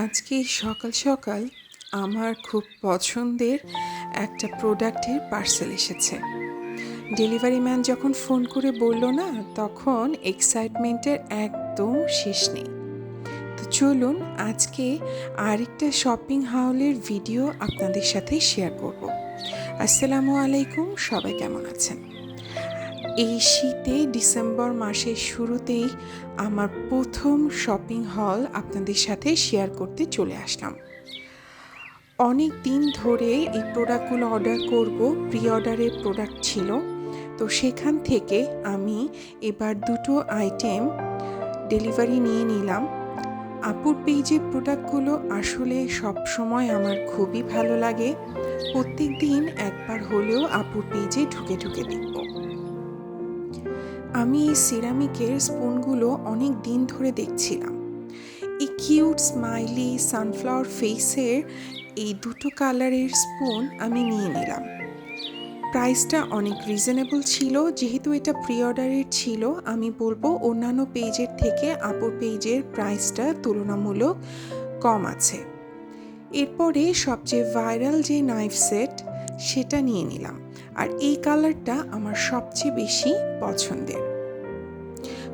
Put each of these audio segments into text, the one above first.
আজকে সকাল সকাল আমার খুব পছন্দের একটা প্রোডাক্টের পার্সেল এসেছে। ডেলিভারি ম্যান যখন ফোন করে বলল না, তখন এক্সাইটমেন্টের একদম শেষ নেই। তো চলুন আজকে আরেকটা শপিং হাউলের ভিডিও আপনাদের সাথে শেয়ার করব। আসসালামু আলাইকুম, সবাই কেমন আছেন? এই শীতে ডিসেম্বর মাসের শুরুতেই আমার প্রথম শপিং হল আপনাদের সাথে শেয়ার করতে চলে আসলাম। অনেক দিন ধরে এই প্রোডাক্টগুলো অর্ডার করব, প্রি অর্ডারের প্রোডাক্ট ছিল। তো সেখান থেকে আমি এবার দুটো আইটেম ডেলিভারি নিয়ে নিলাম। আপুর পেজের প্রোডাক্টগুলো আসলে সব সময় আমার খুবই ভালো লাগে। প্রত্যেক দিন একবার হলেও আপুর পেজে ঢুকে ঢুকে দেখব। আমি এই সিরামিকের স্পুনগুলো অনেক দিন ধরে দেখছিলাম। এই কিউট স্মাইলি সানফ্লাওয়ার ফেসের এই দুটো কালারের স্পুন আমি নিয়ে নিলাম। প্রাইসটা অনেক রিজনেবল ছিল। যেহেতু এটা প্রি অর্ডারের ছিল, আমি বলবো অন্যান্য পেজের থেকে আপুর পেজের প্রাইসটা তুলনামূলক কম আছে। এরপরে সবচেয়ে ভাইরাল যে নাইফ সেট, সেটা নিয়ে নিলাম। আর এই কালারটা আমার সবচেয়ে বেশি পছন্দের।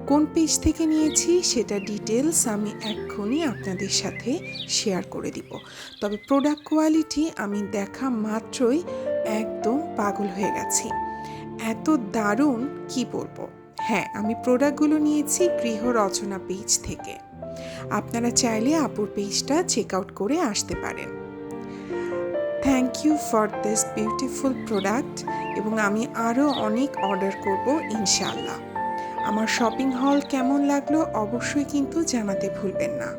কোন পেজ থেকে নিয়েছি সেটা ডিটেলস আমি এক্ষুনি আপনাদের সাথে শেয়ার করে দিব। তবে প্রোডাক্ট কোয়ালিটি আমি দেখা মাত্রই একদম পাগল হয়ে গেছি। এত দারুণ, কি বলবো। হ্যাঁ, আমি প্রোডাক্টগুলো নিয়েছি গৃহ রচনা পেজ থেকে। আপনারা চাইলে আপুর পেজটা চেক আউট করে আসতে পারেন। Thank you for this beautiful product, এবং আমি আরও অনেক অর্ডার করব ইনশাআল্লাহ। আমার শপিং হল কেমন লাগলো অবশ্যই কিন্তু জানাতে ভুলবেন না।